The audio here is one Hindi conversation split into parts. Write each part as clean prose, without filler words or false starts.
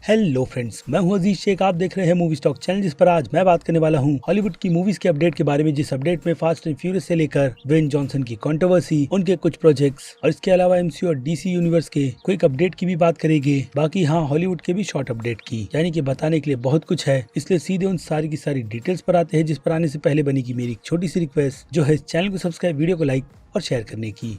हेलो फ्रेंड्स, मैं हूं अजीज शेख। आप देख रहे हैं मूवी स्टॉक चैनल, जिस पर आज मैं बात करने वाला हूं हॉलीवुड की मूवीज के अपडेट के बारे में। जिस अपडेट में फास्ट एंड फ्यूरियस से लेकर ड्वेन जॉनसन की कंट्रोवर्सी, उनके कुछ प्रोजेक्ट्स और इसके अलावा एमसीयू और डीसी यूनिवर्स के क्विक अपडेट की भी बात करेंगे। बाकी हाँ, हॉलीवुड के भी शॉर्ट अपडेट की, यानी कि बताने के लिए बहुत कुछ है, इसलिए सीधे उन सारी की सारी डिटेल्स पर आते हैं। जिस पर आने से पहले बनेगी मेरी एक छोटी सी रिक्वेस्ट, जो है चैनल को सब्सक्राइब, वीडियो को लाइक और शेयर करने की।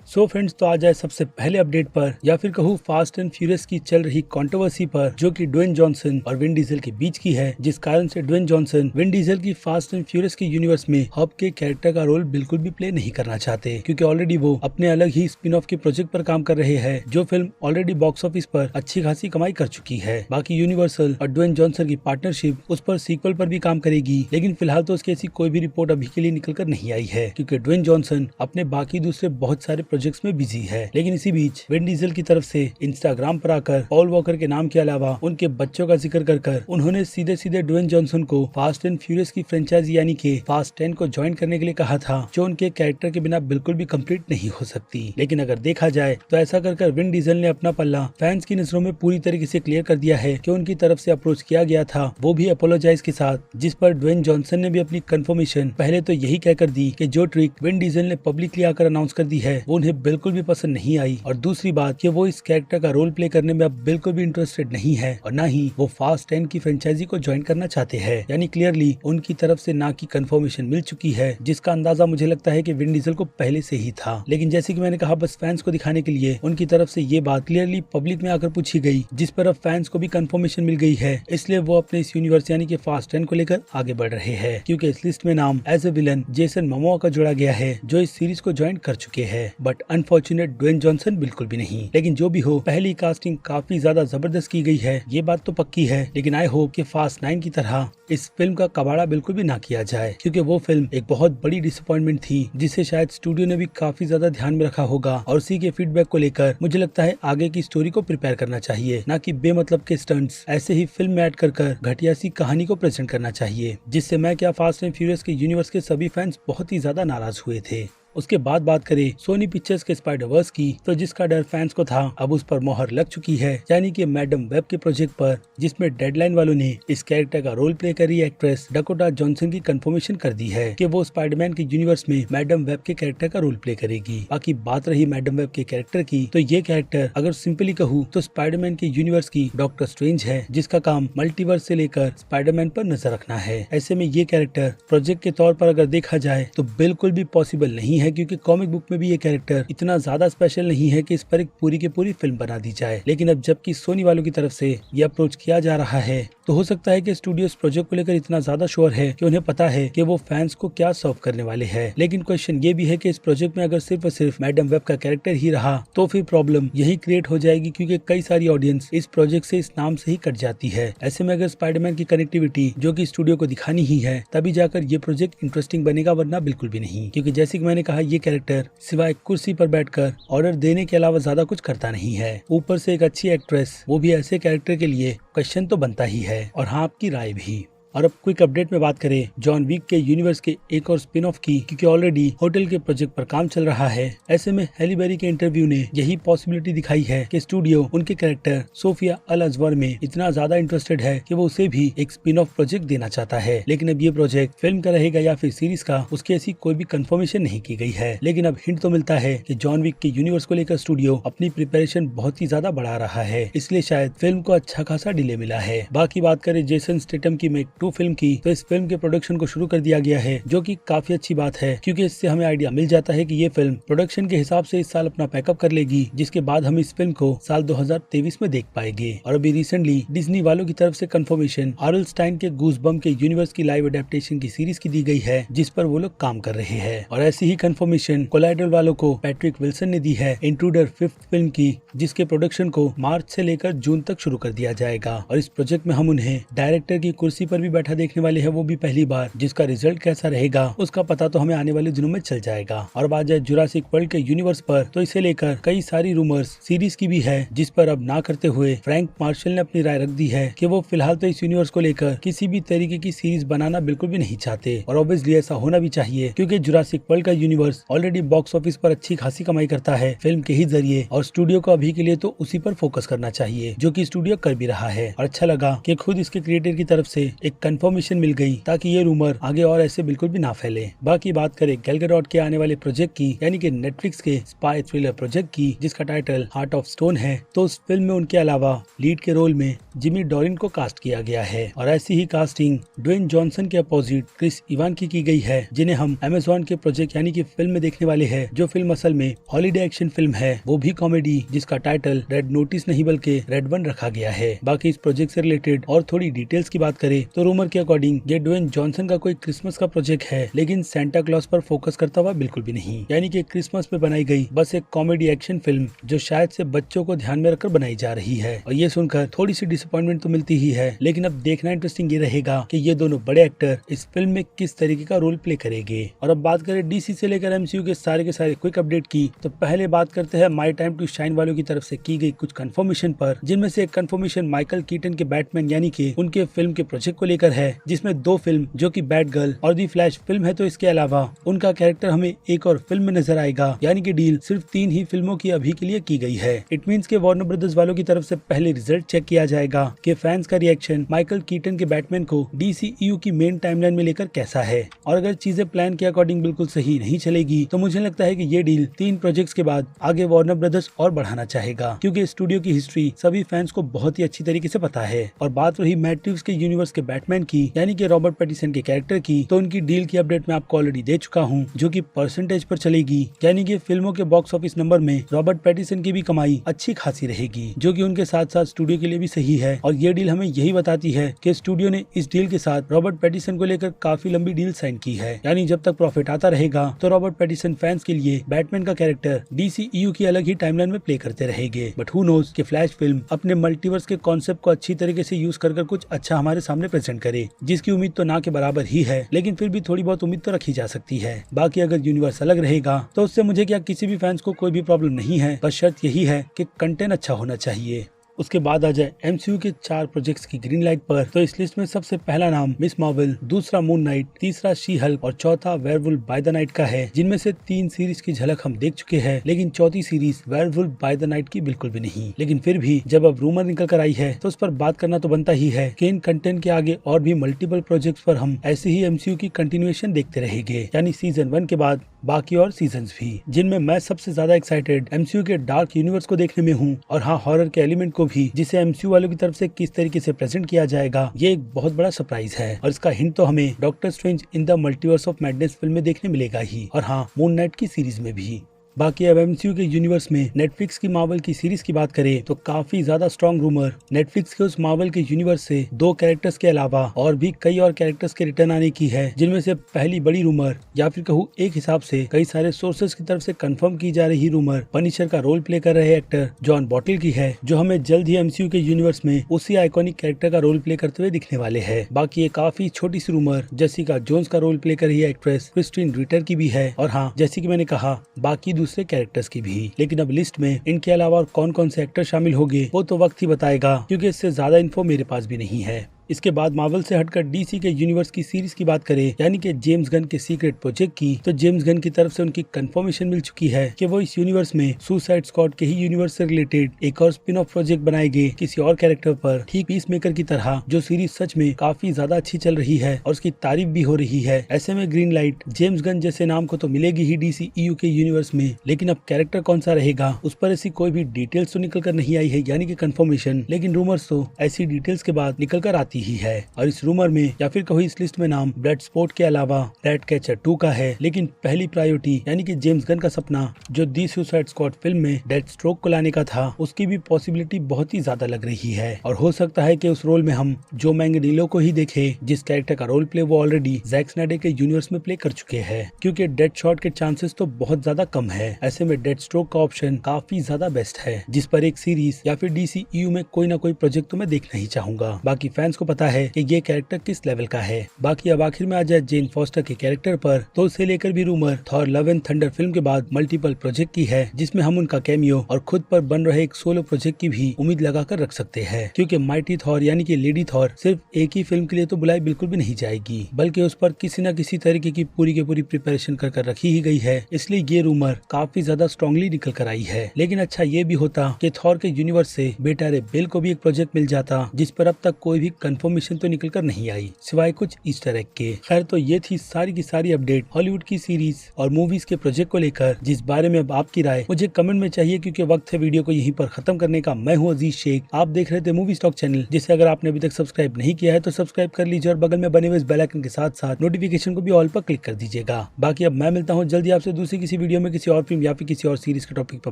सो फ्रेंड्स, तो आ जाए सबसे पहले अपडेट पर, या फिर कहूँ फास्ट एंड फ्यूरियस की चल रही कंट्रोवर्सी पर, जो कि ड्वेन जॉनसन और विन डीजल के बीच की है। जिस कारण से ड्वेन जॉनसन विन डीजल की फास्ट एंड फ्यूरियस के यूनिवर्स में हब के कैरेक्टर का रोल बिल्कुल भी प्ले नहीं करना चाहते, क्योंकि ऑलरेडी वो अपने अलग ही स्पिन ऑफ के प्रोजेक्ट पर काम कर रहे हैं, जो फिल्म ऑलरेडी बॉक्स ऑफिस पर अच्छी खासी कमाई कर चुकी है। बाकी यूनिवर्सल और ड्वेन जॉनसन की पार्टनरशिप उस पर सीक्वल पर भी काम करेगी, लेकिन फिलहाल तो उसकी ऐसी कोई भी रिपोर्ट अभी के लिए निकल कर नहीं आई है, क्योंकि ड्वेन जॉनसन अपने बाकी दूसरे बहुत सारे प्रोजेक्ट्स में बिजी है। लेकिन इसी बीच विन डीजल की तरफ से इंस्टाग्राम पर आकर पॉल वॉकर के नाम के अलावा उनके बच्चों का जिक्र कर उन्होंने सीधे सीधे ड्वेन जॉनसन को फास्ट एंड फ्यूरियस की फ्रेंचाइजी यानी कि फास्ट 10 को ज्वाइन करने के लिए कहा था, जो उनके कैरेक्टर के बिना बिल्कुल भी कंप्लीट नहीं हो सकती। लेकिन अगर देखा जाए तो ऐसा कर विन डीजल ने अपना पल्ला फैंस की नजरों में पूरी तरीके से क्लियर कर दिया है कि उनकी तरफ से अप्रोच किया गया था, वो भी अपोलोजाइज के साथ, जिस पर ड्वेन जॉनसन ने भी अपनी कंफर्मेशन पहले तो यही कहकर दी कि जो ट्रिक विन डीजल ने पब्लिकली आकर अनाउंस कर दी है वो उन्हें बिल्कुल भी पसंद नहीं आई, और दूसरी बात कि वो इस कैरेक्टर का रोल प्ले करने में अब बिल्कुल भी इंटरेस्टेड नहीं है, और ना ही वो फास्ट 10 की फ्रेंचाइजी को ज्वाइन करना चाहते हैं। यानी क्लियरली उनकी तरफ से ना की कंफर्मेशन मिल चुकी है, जिसका अंदाजा मुझे लगता है कि विन डीजल को पहले से ही था। लेकिन जैसे कि मैंने कहा, बस फैंस को दिखाने के लिए उनकी तरफ से ये बात क्लियरली पब्लिक में आकर पूछी गई, जिस पर अब फैंस को भी कंफर्मेशन मिल गई है, इसलिए वो अपने इस यूनिवर्स यानी कि फास्ट 10 को लेकर आगे बढ़ रहे हैं, क्योंकि इस लिस्ट में नाम as a villain Jason Momoa का जोड़ा गया है, जो इस सीरीज को ज्वाइन कर चुके हैं। बट अनफॉर्चुनेट ड्वेन जॉनसन बिल्कुल भी नहीं। लेकिन जो भी हो, पहली कास्टिंग काफी ज्यादा जबरदस्त की गई है, ये बात तो पक्की है। लेकिन आई होप कि फास्ट 9 की तरह इस फिल्म का कबाड़ा बिल्कुल भी ना किया जाए, क्योंकि वो फिल्म एक बहुत बड़ी डिसअपॉइंटमेंट थी, जिसे शायद स्टूडियो ने भी काफी ज्यादा ध्यान में रखा होगा, और उसी के फीडबैक को लेकर मुझे लगता है आगे की स्टोरी को प्रिपेयर करना चाहिए, ना कि बेमतलब के स्टंट्स ऐसे ही फिल्म में ऐड कर घटिया सी कहानी को प्रेजेंट करना चाहिए, जिससे मैं क्या फास्ट एंड फ्यूरियस के यूनिवर्स के सभी फैंस बहुत ही ज्यादा नाराज हुए थे। उसके बाद बात करें सोनी पिक्चर्स के स्पाइडरवर्स की, तो जिसका डर फैंस को था अब उस पर मोहर लग चुकी है, यानी कि मैडम वेब के प्रोजेक्ट पर, जिसमें डेडलाइन वालों ने इस कैरेक्टर का रोल प्ले करी एक्ट्रेस डकोटा जॉनसन की कंफर्मेशन कर दी है कि वो स्पाइडरमैन के यूनिवर्स में मैडम वेब के कैरेक्टर का रोल प्ले करेगी। बाकी बात रही मैडम वेब के कैरेक्टर की, तो ये कैरेक्टर अगर सिंपली कहूँ तो स्पाइडरमैन के यूनिवर्स की डॉक्टर स्ट्रेंज है, जिसका काम मल्टीवर्स से लेकर स्पाइडरमैन पर नजर रखना है। ऐसे में ये कैरेक्टर प्रोजेक्ट के तौर पर अगर देखा जाए तो बिल्कुल भी पॉसिबल नहीं है, क्योंकि कॉमिक बुक में भी ये कैरेक्टर इतना ज्यादा स्पेशल नहीं है कि इस पर एक पूरी की पूरी फिल्म बना दी जाए। लेकिन अब जबकि सोनी वालों की तरफ से ये अप्रोच किया जा रहा है, तो हो सकता है कि स्टूडियो इस प्रोजेक्ट को लेकर इतना ज्यादा श्योर है कि उन्हें पता है कि वो फैंस को क्या सर्व करने वाले हैं। लेकिन क्वेश्चन ये भी है कि इस प्रोजेक्ट में अगर सिर्फ और सिर्फ मैडम वेब का कैरेक्टर ही रहा तो फिर प्रॉब्लम यही क्रिएट हो जाएगी, क्योंकि कई सारी ऑडियंस इस प्रोजेक्ट से इस नाम से ही कट जाती है। ऐसे में अगर स्पाइडरमैन की कनेक्टिविटी जो कि स्टूडियो को दिखानी ही है, तभी जाकर ये प्रोजेक्ट इंटरेस्टिंग बनेगा, वरना बिल्कुल भी नहीं। क्योंकि जैसे कि मैंने कहा, ये कैरेक्टर सिवाय कुर्सी पर बैठकर ऑर्डर देने के अलावा ज्यादा कुछ करता नहीं है। ऊपर से एक अच्छी एक्ट्रेस, वो भी ऐसे कैरेक्टर के लिए, क्वेश्चन तो बनता ही है। और हाँ, आपकी राय भी। और अब क्विक अपडेट में बात करें जॉन विक के यूनिवर्स के एक और स्पिन ऑफ की, क्योंकि ऑलरेडी होटल के प्रोजेक्ट पर काम चल रहा है। ऐसे में हैली बेरी के इंटरव्यू ने यही पॉसिबिलिटी दिखाई है कि स्टूडियो उनके कैरेक्टर सोफिया अल अजवर में इतना ज्यादा इंटरेस्टेड है कि वो उसे भी एक स्पिन ऑफ प्रोजेक्ट देना चाहता है। लेकिन अब ये प्रोजेक्ट फिल्म का रहेगा या फिर सीरीज का, उसकी ऐसी कोई भी कंफर्मेशन नहीं की गई है। लेकिन अब हिंट तो मिलता है कि जॉन विक के यूनिवर्स को लेकर स्टूडियो अपनी प्रिपरेशन बहुत ही ज्यादा बढ़ा रहा है, इसलिए शायद फिल्म को अच्छा खासा डिले मिला है। बाकी बात करें जेसन स्टेटम की मेक 2 फिल्म की, तो इस फिल्म के प्रोडक्शन को शुरू कर दिया गया है, जो कि काफी अच्छी बात है, क्योंकि इससे हमें आइडिया मिल जाता है कि ये फिल्म प्रोडक्शन के हिसाब से इस साल अपना पैकअप कर लेगी, जिसके बाद हम इस फिल्म को साल 2023 में देख पाएंगे। और अभी रिसेंटली डिज्नी वालों की तरफ से कंफर्मेशन आरएल स्टाइन के गूज़बम्प के यूनिवर्स की लाइव अडेप्टेशन की सीरीज की दी गई है, जिस पर वो लोग काम कर रहे हैं। और ऐसी ही कंफर्मेशन कोलाइडल वालों को पैट्रिक विल्सन ने दी है इंट्रूडर 5th फिल्म की, जिसके प्रोडक्शन को मार्च से लेकर जून तक शुरू कर दिया जाएगा। और इस प्रोजेक्ट में हम उन्हें डायरेक्टर की कुर्सी पर भी मूवी बैठा देखने वाले हैं, वो भी पहली बार, जिसका रिजल्ट कैसा रहेगा उसका पता तो हमें आने वाले दिनों में चल जाएगा। और बात जाए जुरासिक वर्ल्ड के यूनिवर्स पर, तो इसे लेकर कई सारी रूमर्स सीरीज की भी है, जिस पर अब ना करते हुए फ्रैंक मार्शल ने अपनी राय रख दी है कि वो फिलहाल तो इस यूनिवर्स को लेकर किसी भी तरीके की सीरीज बनाना बिल्कुल भी नहीं चाहते। और ऑब्वियसली ऐसा होना भी चाहिए, क्योंकि जुरासिक वर्ल्ड का यूनिवर्स ऑलरेडी बॉक्स ऑफिस पर अच्छी खासी कमाई करता है फिल्म के ही जरिए, और स्टूडियो को अभी के लिए तो उसी पर फोकस करना चाहिए, जो कि स्टूडियो कर भी रहा है। और अच्छा लगा कि खुद इसके क्रिएटर की तरफ से एक कंफर्मेशन मिल गई, ताकि ये रूमर आगे और ऐसे बिल्कुल भी ना फैले। बाकी बात करें गैल गैडोट के आने वाले प्रोजेक्ट की, यानी कि नेटफ्लिक्स के स्पाई थ्रिलर प्रोजेक्ट की, जिसका टाइटल हार्ट ऑफ स्टोन है, तो उस फिल्म में उनके अलावा लीड के रोल में जिमी डोरिन को कास्ट किया गया है। और ऐसी ही कास्टिंग ड्वेन जॉनसन के अपोजिट क्रिस इवान की गई है, जिन्हें हम अमेज़न के प्रोजेक्ट यानी कि फिल्म में देखने वाले हैं, जो फिल्म असल में हॉलीडे एक्शन फिल्म है, वो भी कॉमेडी, जिसका टाइटल रेड नोटिस नहीं बल्कि रेड वन रखा गया है। बाकी इस प्रोजेक्ट से रिलेटेड और थोड़ी डिटेल्स की बात करें तो रूमर के अकॉर्डिंग ये ड्वेन जॉनसन का कोई क्रिसमस का प्रोजेक्ट है, लेकिन सेंटा क्लॉज पर फोकस करता हुआ बिल्कुल भी नहीं, यानी कि क्रिसमस में बनाई गई बस एक कॉमेडी एक्शन फिल्म, जो शायद से बच्चों को ध्यान में रखकर बनाई जा रही है। और ये सुनकर थोड़ी सी डिसअपॉइंटमेंट तो मिलती ही है, लेकिन अब देखना इंटरेस्टिंग ये रहेगा कि ये दोनों बड़े एक्टर इस फिल्म में किस तरीके का रोल प्ले करेंगे। और अब बात करें डीसी से लेकर एमसीयू के सारे क्विक अपडेट की, तो पहले बात करते हैं माई टाइम टू शाइन वालों की तरफ से की गई कुछ कंफर्मेशन पर, जिनमें से एक कंफर्मेशन माइकल कीटन के बैटमैन यानी कि उनके फिल्म के प्रोजेक्ट को लेकर है, जिसमें 2 फिल्म जो कि बैटगर्ल और दी फ्लैश फिल्म है, तो इसके अलावा उनका कैरेक्टर हमें एक और फिल्म में नजर आएगा, यानी कि डील सिर्फ 3 ही फिल्मों की अभी के लिए की गई है। इट मींस के वार्नर ब्रदर्स वालों की तरफ से पहले रिजल्ट चेक किया जाएगा कि फैंस का रिएक्शन माइकल कीटन के बैटमैन को डीसीयू की मेन टाइमलाइन में लेकर कैसा है। और अगर चीजें प्लान के अकॉर्डिंग बिल्कुल सही नहीं चलेगी, तो मुझे लगता है कि ये डील 3 प्रोजेक्ट्स के बाद आगे वार्नर ब्रदर्स और बढ़ाना चाहेगा, क्योंकि स्टूडियो की हिस्ट्री सभी फैंस को बहुत ही अच्छी तरीके से पता है। और बात रही मैट रिव्स के यूनिवर्स के बैटमैन की, यानी कि रॉबर्ट पैटिसन के कैरेक्टर की, तो उनकी डील की अपडेट मैं आपको ऑलरेडी दे चुका हूँ, जो कि परसेंटेज पर चलेगी, यानी कि फिल्मों के बॉक्स ऑफिस नंबर में रॉबर्ट पैटिसन की भी कमाई अच्छी खासी रहेगी, जो कि उनके साथ साथ स्टूडियो के लिए भी सही है। और ये डील हमें यही बताती है कि स्टूडियो ने इस डील के साथ रॉबर्ट पैटिसन को लेकर काफी लंबी डील साइन की है, यानी जब तक प्रॉफिट आता रहेगा तो रॉबर्ट पैटिसन फैंस के लिए बैटमैन का कैरेक्टर डीसीयू की अलग ही टाइमलाइन में प्ले करते रहेंगे। बट हु नोज कि फ्लैश फिल्म अपने मल्टीवर्स के कॉन्सेप्ट को अच्छी तरीके से यूज कर कुछ अच्छा हमारे सामने प्रेजेंट करे, जिसकी उम्मीद तो ना के बराबर ही है, लेकिन फिर भी थोड़ी बहुत उम्मीद तो रखी जा सकती है। बाकी अगर यूनिवर्स अलग रहेगा तो उससे मुझे क्या किसी भी फैंस को कोई भी प्रॉब्लम नहीं है, बस शर्त यही है कि कंटेंट अच्छा होना चाहिए। उसके बाद आ जाए एमसीयू के 4 प्रोजेक्ट्स की ग्रीन लाइट पर, तो इस लिस्ट में सबसे पहला नाम मिस मार्वल, दूसरा मून नाइट, तीसरा शी हल्क और चौथा वेयरवुल्फ बाय द नाइट का है, जिनमें से 3 सीरीज की झलक हम देख चुके हैं, लेकिन चौथी series werewolf by the night की बिल्कुल भी नहीं। लेकिन फिर भी जब अब रूमर निकल कर आई है तो उस पर बात करना तो बनता ही है कि इन कंटेंट के आगे और भी मल्टीपल प्रोजेक्ट्स पर हम ऐसे ही एमसीयू की कंटिन्यूएशन देखते रहेंगे, यानी सीजन 1 के बाद बाकी और सीजन्स भी, जिनमें मैं सबसे ज्यादा एक्साइटेड एमसीयू के डार्क यूनिवर्स को देखने में हूँ, और हाँ हॉरर के एलिमेंट को भी, जिसे एमसीयू वालों की तरफ से किस तरीके से प्रेजेंट किया जाएगा, ये एक बहुत बड़ा सरप्राइज है। और इसका हिंट तो हमें doctor strange in the multiverse of madness film में देखने मिलेगा ही, और हाँ मून नाइट की सीरीज में भी। बाकी अब एमसीयू के यूनिवर्स में नेटफ्लिक्स की मार्वल की सीरीज की बात करें तो काफी ज्यादा स्ट्रॉन्ग रूमर नेटफ्लिक्स के उस मार्वल के यूनिवर्स से 2 कैरेक्टर्स के अलावा और भी कई और कैरेक्टर्स के रिटर्न आने की है, जिनमें से पहली बड़ी रूमर, या फिर कहूँ एक हिसाब से कई सारे सोर्सेज की तरफ से कंफर्म की जा रही रूमर, पनिशर का रोल प्ले कर रहे एक्टर जॉन बॉटल की है, जो हमें जल्द ही एमसीयू के यूनिवर्स में उसी आइकॉनिक कैरेक्टर का रोल प्ले करते हुए दिखने वाले है। बाकी एक काफी छोटी सी रूमर जेसिका जोन्स का रोल प्ले कर रही है एक्ट्रेस क्रिस्टीन रिटर की भी है, और हाँ जैसे की मैंने कहा बाकी दूसरे कैरेक्टर्स की भी। लेकिन अब लिस्ट में इनके अलावा और कौन कौन से एक्टर शामिल होंगे वो तो वक्त ही बताएगा, क्योंकि इससे ज्यादा इन्फो मेरे पास भी नहीं है। इसके बाद मार्वल से हटकर डीसी के यूनिवर्स की सीरीज की बात करें, यानी कि जेम्स गन के सीक्रेट प्रोजेक्ट की, तो जेम्स गन की तरफ से उनकी कंफर्मेशन मिल चुकी है कि वो इस यूनिवर्स में सुसाइड स्क्वाड के ही यूनिवर्स से रिलेटेड एक और स्पिन ऑफ प्रोजेक्ट बनाएंगे किसी और कैरेक्टर पर, ठीक पीस मेकर की तरह, जो सीरीज सच में काफी ज्यादा अच्छी चल रही है और उसकी तारीफ भी हो रही है। ऐसे में ग्रीन लाइट जेम्स गन जैसे नाम को तो मिलेगी ही डीसीयू के यूनिवर्स में, लेकिन अब कैरेक्टर कौन सा रहेगा उस पर ऐसी कोई भी डिटेल्स तो निकल कर नहीं आई है, यानी कि कंफर्मेशन, लेकिन रूमर्स तो ऐसी डिटेल्स के बाद निकल कर आती ही है। और इस रूमर में या फिर कहो इस लिस्ट में नाम ब्लड स्पोर्ट के अलावा रेड कैचर 2 का है, लेकिन पहली प्रायोरिटी यानी कि जेम्स गन का सपना जो दी सुसाइड स्क्वाड फिल्म में डेथ स्ट्रोक को लाने का था, उसकी भी पॉसिबिलिटी बहुत ही ज्यादा लग रही है। और हो सकता है कि उस रोल में हम जो मैंगनीलो को ही देखे, जिस कैरेक्टर का रोल प्ले वो ऑलरेडी जैक स्नाइडर के यूनिवर्स में प्ले कर चुके हैं, क्योंकि डेथ शॉट के चांसेस तो बहुत ज्यादा कम है। ऐसे में डेथ स्ट्रोक का ऑप्शन काफी ज्यादा बेस्ट है, जिस पर एक सीरीज या फिर डीसीयू में कोई ना कोई प्रोजेक्ट तो मैं देखना ही चाहूंगा। बाकी फैंस को पता है कि ये कैरेक्टर किस लेवल का है। बाकी अब आखिर में आ जाए जेन फॉस्टर के कैरेक्टर पर, तो उसे लेकर भी rumour Thor love and thunder film के बाद मल्टीपल प्रोजेक्ट की है, जिसमें हम उनका कैमियो और खुद पर बन रहे एक सोलो प्रोजेक्ट की भी उम्मीद लगाकर रख सकते हैं। क्योंकि माइटी थॉर यानी कि लेडी थॉर सिर्फ एक ही फिल्म के लिए तो बुलाई बिल्कुल भी नहीं जाएगी, बल्कि उस पर किसी न किसी तरीके की पूरी प्रिपरेशन कर रखी ही गई है। इसलिए ये रूमर काफी ज्यादा स्ट्रांगली निकल कर आई है। लेकिन अच्छा ये भी होता कि थॉर के यूनिवर्स से बेटा रे बिल को भी एक प्रोजेक्ट मिल जाता, जिस पर अब तक कोई भी कंफर्मेशन तो निकल कर नहीं आई, सिवाय कुछ ईस्टर एग के। खैर, तो ये थी सारी की सारी अपडेट हॉलीवुड की सीरीज और मूवीज के प्रोजेक्ट को लेकर, जिस बारे में अब आपकी राय मुझे कमेंट में चाहिए, क्योंकि वक्त है वीडियो को यहीं पर खत्म करने का। मैं हूँ अजीज शेख, आप देख रहे थे मूवी स्टॉक चैनल, जिसे अगर आपने अभी तक सब्सक्राइब नहीं किया है तो सब्सक्राइब कर लीजिए और बगल में बने हुए इस बेल आइकन के साथ साथ नोटिफिकेशन को भी ऑल पर क्लिक कर दीजिएगा। बाकी अब मैं मिलता हूँ जल्दी आपसे दूसरी किसी वीडियो में किसी और फिल्म या फिर किसी और सीरीज के टॉपिक पर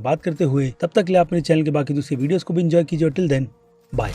बात करते हुए। तब तक के लिए आप मेरे चैनल के बाकी दूसरी वीडियोस को भी एंजॉय कीजिए। Till then bye.